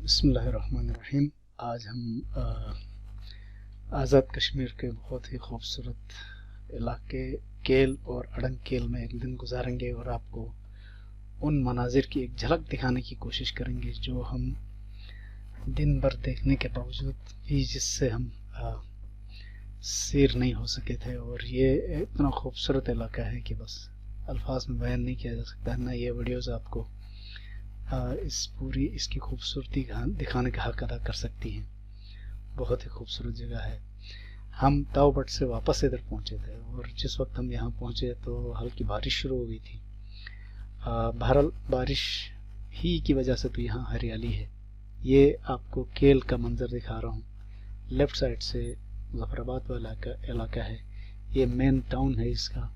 बिस्मिल्लाहिर्रहमानिर्रहीम। आज हम आज़ाद कश्मीर के बहुत ही खूबसूरत इलाके केल और अड़ंग केल में एक दिन गुजारेंगे और आपको उन मनाजिर की एक झलक दिखाने की कोशिश करेंगे जो हम दिन भर देखने के बावजूद भी जिससे हम सैर नहीं हो सके थे। और ये इतना खूबसूरत इलाका है कि बस अल्फाज में बयान नहीं किया जा सकता। ना ये वीडियोज़ आपको इसकी खूबसूरती दिखाने का हक अदा कर सकती हैं। बहुत ही खूबसूरत जगह है। हम ताओबट से वापस इधर पहुंचे थे और जिस वक्त हम यहाँ पहुंचे तो हल्की बारिश शुरू हो गई थी। बहरहाल बारिश ही की वजह से तो यहाँ हरियाली है। ये आपको केल का मंजर दिखा रहा हूँ। लेफ्ट साइड से मुजफ्फराबाद वाला इलाका है, ये मेन टाउन है इसका,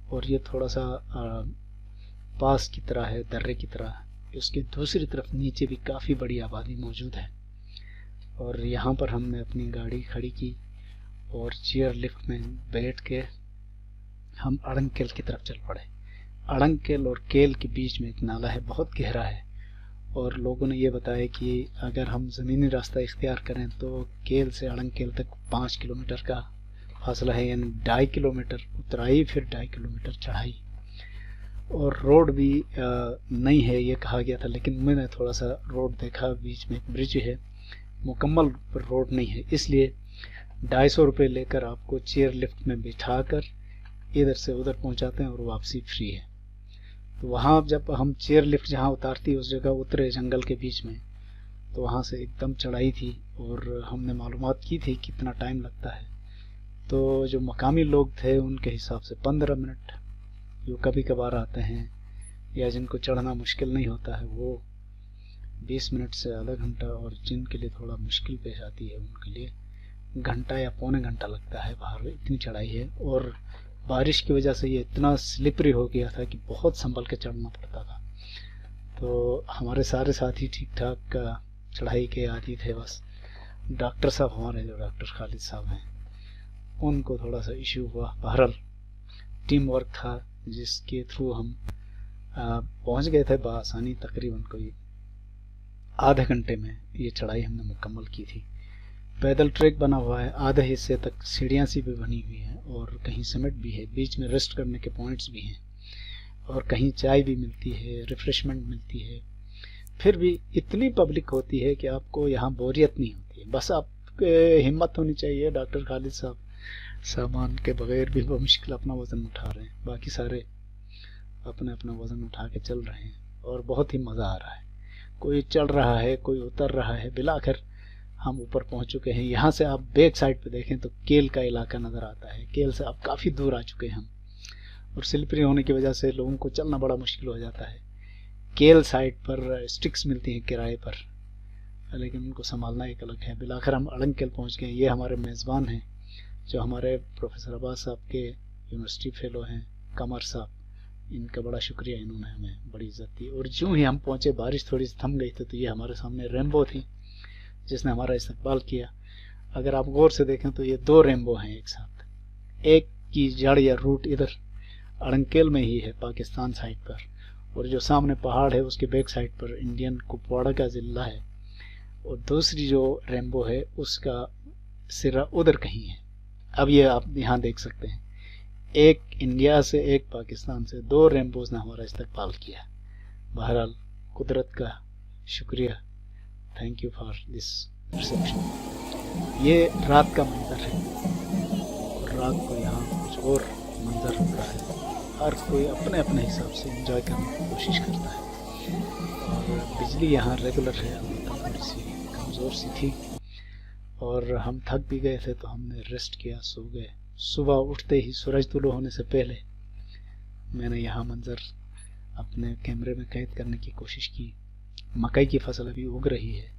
और ये थोड़ा सा पास की तरह है, दर्रे की तरह। उसके दूसरी तरफ नीचे भी काफ़ी बड़ी आबादी मौजूद है। और यहाँ पर हमने अपनी गाड़ी खड़ी की और चेयर लिफ्ट में बैठ के हम अड़ंग केल की तरफ चल पड़े। अड़ंग केल और केल के बीच में एक नाला है, बहुत गहरा है, और लोगों ने ये बताया कि अगर हम ज़मीनी रास्ता इख्तियार करें तो केल से अड़ंग केल तक 5 किलोमीटर का फासला है, यानी 2.5 किलोमीटर उतराई फिर 2.5 किलोमीटर चढ़ाई। और रोड भी नहीं है ये कहा गया था, लेकिन मैंने थोड़ा सा रोड देखा, बीच में एक ब्रिज है, मुकम्मल रोड नहीं है, इसलिए 250 रुपये लेकर आपको चेयर लिफ्ट में बिठा कर इधर से उधर पहुंचाते हैं और वापसी फ्री है। तो वहाँ जब हम चेयर लिफ्ट जहाँ उतारती है उस जगह उतरे जंगल के बीच में, तो वहाँ से एकदम चढ़ाई थी और हमने मालूमात की थी कितना टाइम लगता है। तो जो मकामी लोग थे उनके हिसाब से 15 मिनट, जो कभी कभार आते हैं या जिनको चढ़ना मुश्किल नहीं होता है वो 20 मिनट से आधा घंटा, और जिनके लिए थोड़ा मुश्किल पेश आती है उनके लिए घंटा या पौने घंटा लगता है। बाहर इतनी चढ़ाई है और बारिश की वजह से ये इतना स्लिपरी हो गया था कि बहुत संभल के चढ़ना पड़ता था। तो हमारे सारे साथी ठीक ठाक चढ़ाई के आदी थे, बस डॉक्टर साहब हमारे जो डॉक्टर खालिद साहब हैं उनको थोड़ा सा इश्यू हुआ। बहरहाल टीम वर्क था जिसके थ्रू हम पहुंच गए थे बआसानी। तकरीबन कोई आधे घंटे में ये चढ़ाई हमने मुकम्मल की थी। पैदल ट्रैक बना हुआ है, आधे हिस्से तक सीढ़ियाँ सी भी बनी हुई हैं और कहीं सीमेंट भी है, बीच में रेस्ट करने के पॉइंट्स भी हैं और कहीं चाय भी मिलती है, रिफ्रेशमेंट मिलती है। फिर भी इतनी पब्लिक होती है कि आपको यहाँ बोरियत नहीं होती है। बस आपके हिम्मत होनी चाहिए। डॉक्टर खालिद साहब सामान के बगैर भी मुश्किल अपना वज़न उठा रहे हैं, बाकी सारे अपने अपना वज़न उठा के चल रहे हैं और बहुत ही मज़ा आ रहा है। कोई चढ़ रहा है, कोई उतर रहा है। बिलाखिर हम ऊपर पहुंच चुके हैं। यहाँ से आप बैक साइड पे देखें तो केल का इलाका नज़र आता है। केल से आप काफ़ी दूर आ चुके हैं हम, और स्लिपरी होने की वजह से लोगों को चलना बड़ा मुश्किल हो जाता है। केल साइड पर स्टिक्स मिलती हैं किराए पर, लेकिन उनको संभालना एक अलग है। बिलाखिर हम अड़ंग केल पहुँच गए। ये हमारे मेज़बान हैं जो हमारे प्रोफेसर अब्बास साहब के यूनिवर्सिटी फेलो हैं, कमर साहब। इनका बड़ा शुक्रिया, इन्होंने हमें बड़ी इज्जत दी। और जो ही हम पहुँचे बारिश थोड़ी सी थम गई थी, तो ये हमारे सामने रेनबो थी जिसने हमारा इस्तकबाल किया। अगर आप गौर से देखें तो ये 2 रेनबो हैं एक साथ। एक की जड़ या रूट इधर अड़ंकेल में ही है पाकिस्तान साइड पर, और जो सामने पहाड़ है उसके बैक साइड पर इंडियन कुपवाड़ा का ज़िला है, और दूसरी जो रेनबो है उसका सिरा उधर कहीं है। अब ये आप यहाँ देख सकते हैं, एक इंडिया से एक पाकिस्तान से 2 रेनबोज ने हमारा इस्तकबाल किया। बहरहाल कुदरत का शुक्रिया, thank you for this reception. ये रात का मंजर है और रात को यहाँ कुछ और मंजर होता है। हर कोई अपने अपने हिसाब से एंजॉय करने की कोशिश करता है। और बिजली यहाँ रेगुलर है, अभी थोड़ी सी कमज़ोर सी थी और हम थक भी गए थे तो हमने रेस्ट किया, सो गए। सुबह उठते ही सूरज तुलू होने से पहले मैंने यहाँ मंजर अपने कैमरे में कैद करने की कोशिश की। मकई की फसल अभी उग रही है,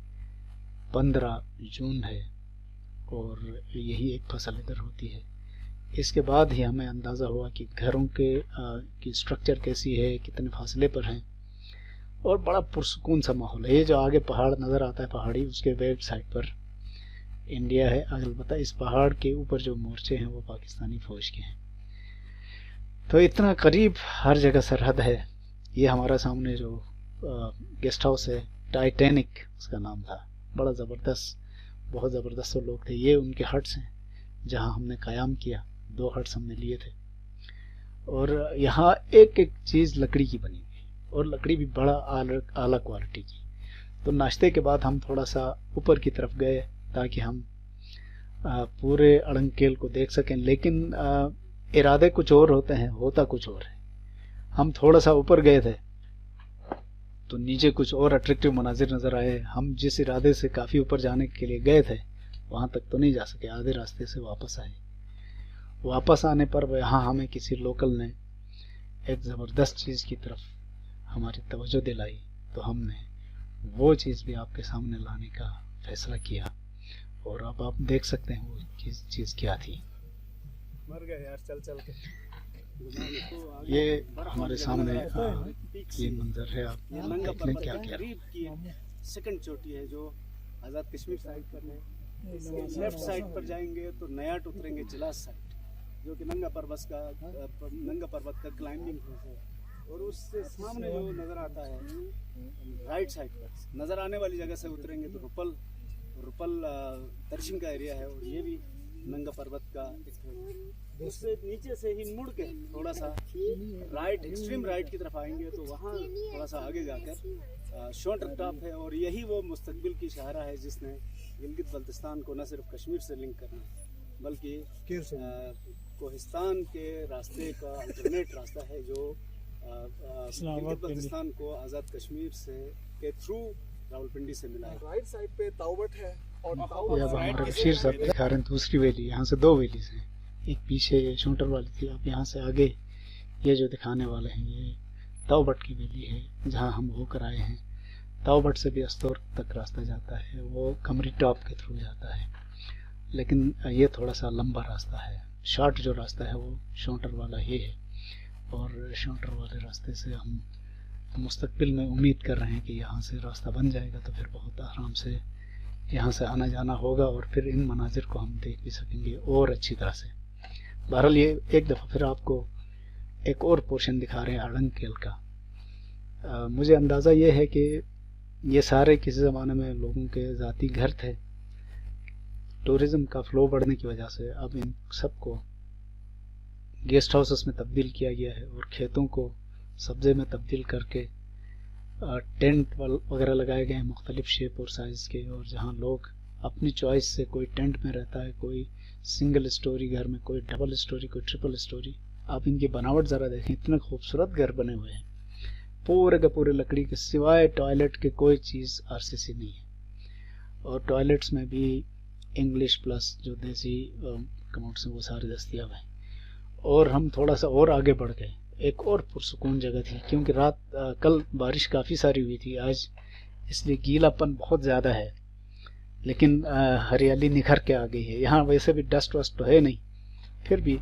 15 जून है, और यही एक फसल इधर होती है। इसके बाद ही हमें अंदाज़ा हुआ कि घरों की स्ट्रक्चर कैसी है, कितने फासले पर हैं, और बड़ा पुरसुकून सा माहौल है। ये जो आगे पहाड़ नज़र आता है पहाड़ी, उसके बैक साइड पर इंडिया है। अलबत्ता इस पहाड़ के ऊपर जो मोर्चे हैं वो पाकिस्तानी फ़ौज के हैं। तो इतना करीब हर जगह सरहद है। ये हमारा सामने जो गेस्ट हाउस है, टाइटैनिक उसका नाम था। बड़ा ज़बरदस्त, बहुत ज़बरदस्त वो लोग थे। ये उनके हट्स हैं जहाँ हमने क़याम किया। 2 हट्स हमने लिए थे और यहाँ एक एक चीज़ लकड़ी की बनी हुई और लकड़ी भी बड़ा आला क्वालिटी की। तो नाश्ते के बाद हम थोड़ा सा ऊपर की तरफ गए ताकि हम पूरे अड़ंगकेल को देख सकें, लेकिन इरादे कुछ और होते हैं, होता कुछ और है। हम थोड़ा सा ऊपर गए थे तो नीचे कुछ और अट्रैक्टिव मनाजिर नज़र आए। हम जिस इरादे से काफ़ी ऊपर जाने के लिए गए थे वहाँ तक तो नहीं जा सके, आधे रास्ते से वापस आए। वापस आने पर यहाँ हमें किसी लोकल ने एक ज़बरदस्त चीज़ की तरफ हमारी तवज्जो दिलाई, तो हमने वो चीज़ भी आपके सामने लाने का फैसला किया और अब आप देख सकते हैं वो चीज़ क्या थी। मर गए यार चल चल के। ये हमारे सामने ये मंजर है, आप देख लें क्या क्या। सेकंड चोटी है जो आज़ाद कश्मीर साइड पर है। लेफ्ट साइड पर जाएंगे तो नयाट उतरेंगे चिलास साइड, जो कि नंगा पर्वत का क्लाइंबिंग है। और उससे सामने जो नज़र आता है राइट साइड पर नज़र आने वाली जगह से उतरेंगे तो रुपल दर्शन का एरिया है। और ये भी नंगा पर्वत का एक, उससे नीचे से ही मुड़ के थोड़ा सा राइट, एक्सट्रीम राइट की तरफ आएंगे तो वहाँ थोड़ा सा आगे जाकर शोल्डर टॉप है। और यही वो मुस्तकबिल की शाहरा है जिसने गिलगित बल्तिस्तान को न सिर्फ कश्मीर से लिंक करना बल्कि कोहिस्तान के रास्ते का अल्टरनेट रास्ता है जो गिलगित बल्तिस्तान को आज़ाद कश्मीर से के थ्रू रावलपिंडी से मिला है। राइट साइड पे ताउबट है और अब हमारे बशीर साहब दिखा रहे हैं दूसरी वैली। यहाँ से 2 वैलीज हैं, एक पीछे ये शूटर वाली थी। अब यहाँ से आगे ये जो दिखाने वाले हैं ये ताउबट की वैली है जहाँ हम होकर आए हैं। ताउबट से भी अस्तौर तक रास्ता जाता है, वो कमरी टॉप के थ्रू जाता है, लेकिन ये थोड़ा सा लंबा रास्ता है। शॉर्ट जो रास्ता है वो शूटर वाला ये है और शूटर वाले रास्ते से हम मुस्तकबिल में उम्मीद कर रहे हैं कि यहाँ से रास्ता बन जाएगा तो फिर बहुत आराम से यहाँ से आना जाना होगा और फिर इन मनाजिर को हम देख भी सकेंगे और अच्छी तरह से। बहरहाल ये एक दफ़ा फिर आपको एक और पोर्शन दिखा रहे हैं अड़ंगकेल का। मुझे अंदाज़ा ये है कि ये सारे किसी ज़माने में लोगों के ज़ाती घर थे। टूरिज़्म का फ्लो बढ़ने की वजह से अब इन सबको गेस्ट हाउसेस में तब्दील किया गया है और खेतों को सब्ज़े में तब्दील करके टेंट वगैरह लगाए गए हैं मुख्तलिफ शेप और साइज़ के। और जहाँ लोग अपनी चॉइस से, कोई टेंट में रहता है, कोई सिंगल स्टोरी घर में, कोई डबल स्टोरी, कोई ट्रिपल स्टोरी। आप इनकी बनावट ज़रा देखें, इतने खूबसूरत घर बने हुए हैं पूरे के पूरे लकड़ी के, सिवाय टॉयलेट के कोई चीज़ आरसीसी नहीं है। और टॉयलेट्स में भी इंग्लिश प्लस जो देसी कमोड्स हैं वो सारे दस्तियाब हैं। और हम थोड़ा सा और आगे बढ़ गए, एक और पुरसुकून जगह थी क्योंकि कल बारिश काफ़ी सारी हुई थी, आज इसलिए गीलापन बहुत ज़्यादा है, लेकिन हरियाली निखर के आ गई है। यहाँ वैसे भी डस्ट वस्ट तो है नहीं, फिर भी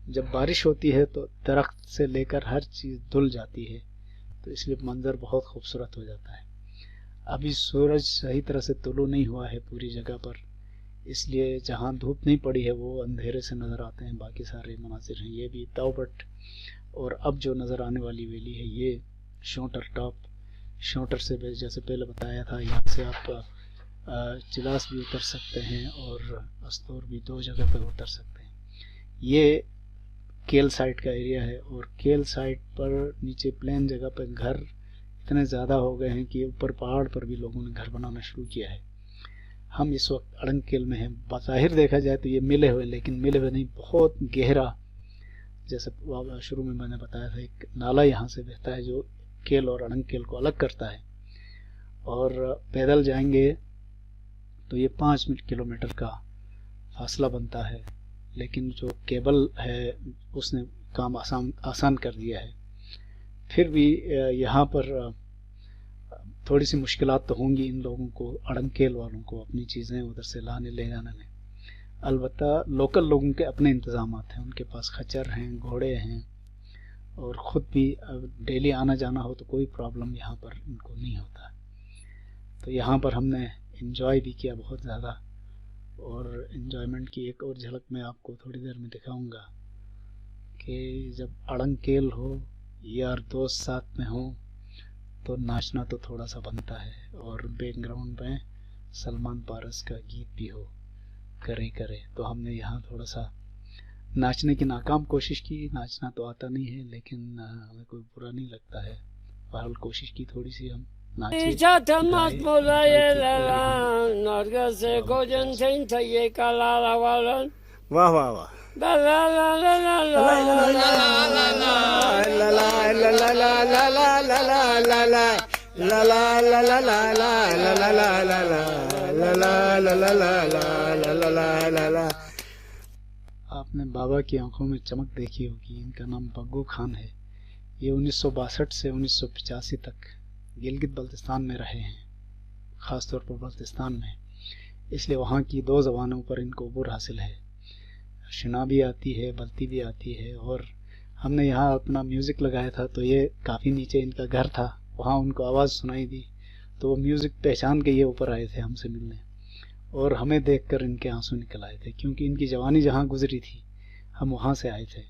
जब बारिश होती है तो दरख्त से लेकर हर चीज़ धुल जाती है, तो इसलिए मंजर बहुत खूबसूरत हो जाता है। अभी सूरज सही तरह से तुलू नहीं हुआ है पूरी जगह पर, इसलिए जहाँ धूप नहीं पड़ी है वो अंधेरे से नज़र आते हैं, बाकी सारे मनाजिर हैं। ये भी ताउबट और अब जो नज़र आने वाली वैली है ये शोटर टॉप। शोटर से जैसे पहले बताया था, यहाँ से आप चिलास भी उतर सकते हैं और अस्तौर भी 2 जगह पर उतर सकते हैं। ये केल साइड का एरिया है और केल साइड पर नीचे प्लेन जगह पर घर इतने ज़्यादा हो गए हैं कि ऊपर पहाड़ पर भी लोगों ने घर बनाना शुरू किया है। हम इस वक्त अड़ंगकेल में हैं। बाहिर देखा जाए तो ये मिले हुए, लेकिन मिले हुए नहीं, बहुत गहरा। जैसे शुरू में मैंने बताया था, एक नाला यहाँ से बहता है जो केल और अड़ंगकेल को अलग करता है। और पैदल जाएंगे तो ये 5 किलोमीटर का फासला बनता है, लेकिन जो केबल है उसने काम आसान कर दिया है। फिर भी यहाँ पर थोड़ी सी मुश्किलात तो होंगी इन लोगों को, अड़ंगकेल वालों को, अपनी चीज़ें उधर से लाने ले जाने में। अलबत्ता लोकल लोगों के अपने इंतज़ामात हैं, उनके पास खच्चर हैं, घोड़े हैं और ख़ुद भी डेली आना जाना हो तो कोई प्रॉब्लम यहाँ पर इनको नहीं होता। तो यहाँ पर हमने इन्जॉय भी किया बहुत ज़्यादा। और इन्जॉयमेंट की एक और झलक मैं आपको थोड़ी देर में दिखाऊंगा कि जब अड़ंगकेल हो, यार दोस्त साथ में हो, तो नाचना तो थोड़ा सा बनता है, और बैकग्राउंड में सलमान पारस का गीत भी हो, करे करे। तो हमने यहाँ थोड़ा सा नाचने की नाकाम कोशिश की। नाचना तो आता नहीं है, लेकिन हमें कोई बुरा नहीं लगता है। बहरहाल कोशिश की थोड़ी सी हम नाचे, वाह वाह वाह। ला ला ला ला ला ला ला ला ला ला ला। आपने बाबा की आंखों में चमक देखी होगी। इनका नाम बग्गू खान है। ये 1962 से 1985 तक गिलगित बल्तिस्तान में रहे हैं, ख़ासतौर पर बल्तिस्तान में। इसलिए वहाँ की 2 ज़बानों पर इनको अबूर हासिल है। शिना भी आती है, बल्ती भी आती है। और हमने यहाँ अपना म्यूज़िक लगाया था, तो ये काफ़ी नीचे इनका घर था, वहाँ उनको आवाज़ सुनाई दी, तो वो म्यूज़िक पहचान के ये ऊपर आए थे हमसे मिलने, और हमें देखकर इनके आंसू निकल आए थे, क्योंकि इनकी जवानी जहाँ गुजरी थी हम वहाँ से आए थे।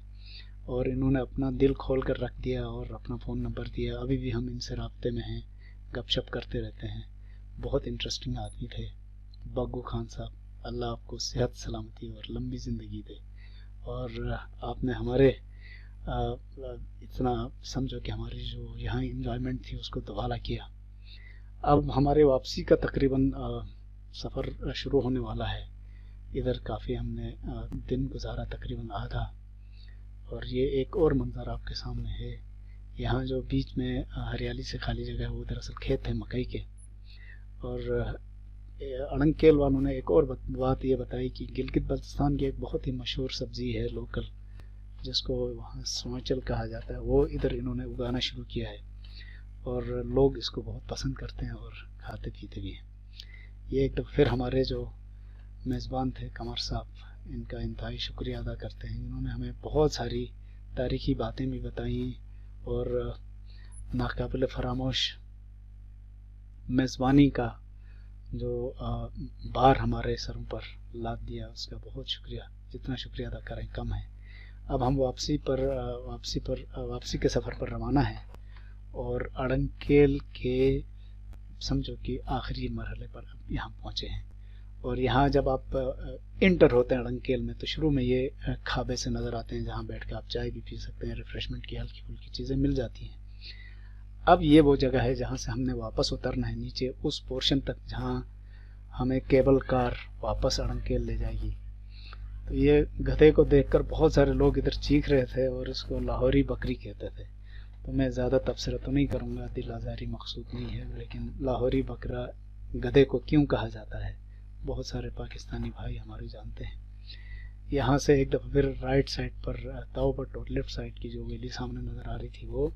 और इन्होंने अपना दिल खोल कर रख दिया और अपना फ़ोन नंबर दिया। अभी भी हम इनसे राब्ते में हैं, गपशप करते रहते हैं। बहुत इंटरेस्टिंग आदमी थे बग्गू खान साहब। अल्लाह आपको सेहत सलामती और लंबी ज़िंदगी दे। और आपने हमारे इतना समझो कि हमारी जो यहाँ इन्जॉयमेंट थी उसको दोबारा किया। अब हमारे वापसी का तकरीबन सफ़र शुरू होने वाला है। इधर काफ़ी हमने दिन गुजारा, तकरीबन आधा। और ये एक और मंजर आपके सामने है। यहाँ जो बीच में हरियाली से खाली जगह है वो दरअसल खेत है मकई के। और अड़ंकेल वालों ने एक और बात ये बताई कि गिलगित बल्तिस्तान की एक बहुत ही मशहूर सब्ज़ी है लोकल, जिसको वहाँ सोचल कहा जाता है, वो इधर इन्होंने उगाना शुरू किया है और लोग इसको बहुत पसंद करते हैं और खाते पीते भी हैं। ये एक दफ़ा फिर हमारे जो मेज़बान थे कमर साहब, इनका इंतहाई शुक्रिया अदा करते हैं। इन्होंने हमें बहुत सारी तारीख़ी बातें भी बताई और नाकाबिल फरामोश मेज़बानी का जो बार हमारे सरों पर लाद दिया, उसका बहुत शुक्रिया। जितना शुक्रिया अदा करें कम है। अब हम वापसी के सफ़र पर रवाना है और अड़ंकेल के समझो कि आखिरी मरहले पर अब यहाँ पहुँचे हैं। और यहाँ जब आप इंटर होते हैं अड़ंकेल में, तो शुरू में ये खाबे से नज़र आते हैं, जहाँ बैठ के आप चाय भी पी सकते हैं, रिफ्रेशमेंट की हल्की फुल्की चीज़ें मिल जाती हैं। अब ये वो जगह है जहाँ से हमने वापस उतरना है नीचे, उस पोर्शन तक जहाँ हमें केबल कार वापस अड़ंकेल ले जाएगी। तो ये गधे को देखकर बहुत सारे लोग इधर चीख रहे थे और इसको लाहौरी बकरी कहते थे। तो मैं ज़्यादा तबसरा तो नहीं करूँगा, दिल आज़ारी मकसूद नहीं है, लेकिन लाहौरी बकरा गधे को क्यों कहा जाता है बहुत सारे पाकिस्तानी भाई हमारे जानते हैं। यहाँ से एक दफ़ा फिर राइट साइड पर ताओबट और लेफ़्ट साइड की जो वैली सामने नज़र आ रही थी, वो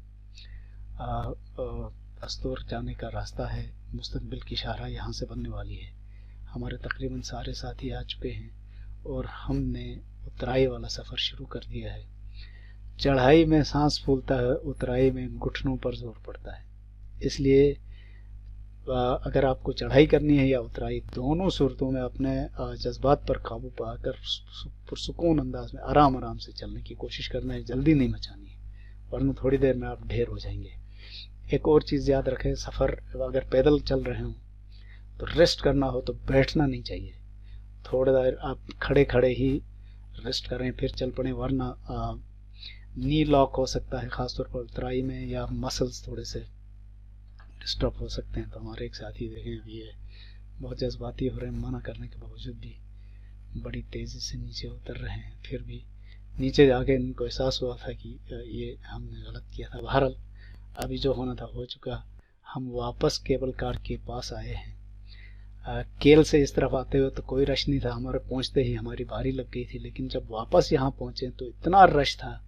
अस्तोर जाने का रास्ता है। मुस्तकबिल की शाहरा यहाँ से बनने वाली है। हमारे तकरीबन सारे साथी आ चुके हैं और हमने उतराई वाला सफ़र शुरू कर दिया है। चढ़ाई में सांस फूलता है, उतराई में घुटनों पर जोर पड़ता है। इसलिए अगर आपको चढ़ाई करनी है या उतराई, दोनों सूरतों में अपने जज्बात पर काबू पाकर पुरसुकून अंदाज में आराम आराम से चलने की कोशिश करना है। जल्दी नहीं मचानी है, वरना थोड़ी देर में आप ढेर हो जाएंगे। एक और चीज़ याद रखें, सफ़र अगर पैदल चल रहे हों तो रेस्ट करना हो तो बैठना नहीं चाहिए। थोड़ी देर आप खड़े खड़े ही रेस्ट करें, फिर चल पड़ें, वरना नी लॉक हो सकता है, ख़ासतौर पर उतराई में, या मसल्स थोड़े से डिस्टर्ब हो सकते हैं। तो हमारे एक साथी देखें अभी ये बहुत जज्बाती हो रहे हैं, मना करने के बावजूद भी बड़ी तेज़ी से नीचे उतर रहे हैं। फिर भी नीचे जाके इनको एहसास हुआ था कि ये हमने गलत किया था। बहरहाल अभी जो होना था हो चुका। हम वापस केबल कार के पास आए हैं। केल से इस तरफ आते हुए तो कोई रश नहीं था, हमारे पहुंचते ही हमारी बारी लग गई थी। लेकिन जब वापस यहाँ पहुंचे तो इतना रश था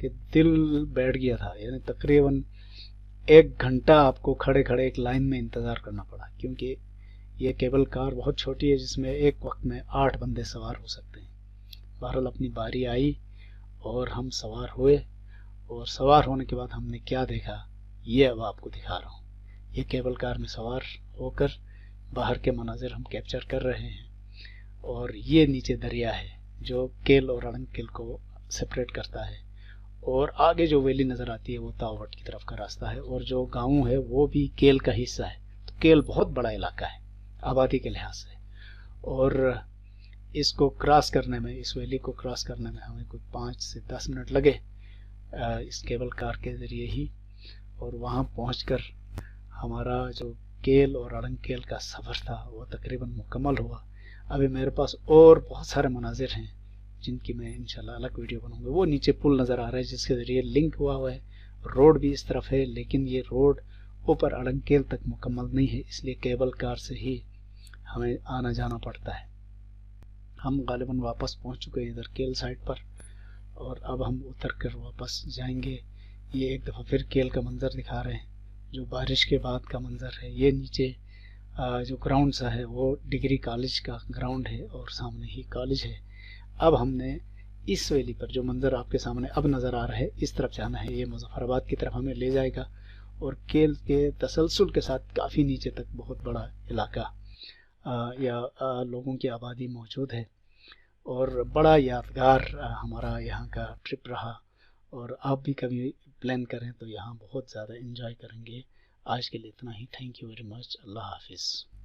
कि दिल बैठ गया था। यानी तकरीबन 1 घंटा आपको खड़े खड़े एक लाइन में इंतज़ार करना पड़ा, क्योंकि ये केबल कार बहुत छोटी है जिसमें एक वक्त में 8 बंदे सवार हो सकते हैं। बहरहाल अपनी बारी आई और हम सवार हुए, और सवार होने के बाद हमने क्या देखा ये अब आपको दिखा रहा हूँ। ये केबल कार में सवार होकर बाहर के मनाजिर हम कैप्चर कर रहे हैं। और ये नीचे दरिया है जो केल और अड़ंकेल को सेपरेट करता है। और आगे जो वैली नज़र आती है वो तावट की तरफ का रास्ता है, और जो गांव है वो भी केल का हिस्सा है। तो केल बहुत बड़ा इलाका है आबादी के लिहाज से, और इसको क्रॉस करने में, इस वैली को क्रॉस करने में हमें कुछ 5 से 10 मिनट लगे इस केबल कार के ज़रिए ही। और वहाँ पहुँचकर हमारा जो केल और अड़ंगकेल का सफ़र था वो तकरीबन मुकम्मल हुआ। अभी मेरे पास और बहुत सारे मनाजिर हैं जिनकी मैं इंशाल्लाह अलग वीडियो बनाऊंगा। वो नीचे पुल नज़र आ रहा है जिसके ज़रिए लिंक हुआ है, रोड भी इस तरफ है, लेकिन ये रोड ऊपर अड़ंगकेल तक मुकम्मल नहीं है, इसलिए केबल कार से ही हमें आना जाना पड़ता है। हम गालिबन वापस पहुंच चुके हैं इधर केल साइड पर, और अब हम उतर कर वापस जाएंगे। ये एक दफ़ा फिर केल का मंज़र दिखा रहे हैं, जो बारिश के बाद का मंज़र है। ये नीचे जो ग्राउंड सा है वो डिग्री कॉलेज का ग्राउंड है, और सामने ही कॉलेज है। अब हमने इस वैली पर जो मंज़र आपके सामने अब नज़र आ रहा है इस तरफ जाना है। ये मुजफ्फराबाद की तरफ हमें ले जाएगा, और केल के तसलसल के साथ काफ़ी नीचे तक बहुत बड़ा इलाका या लोगों की आबादी मौजूद है, और बड़ा यादगार हमारा यहाँ का ट्रिप रहा। और आप भी कभी प्लान करें तो यहाँ बहुत ज़्यादा एंजॉय करेंगे। आज के लिए इतना ही। Thank you very much. अल्लाह हाफिज़।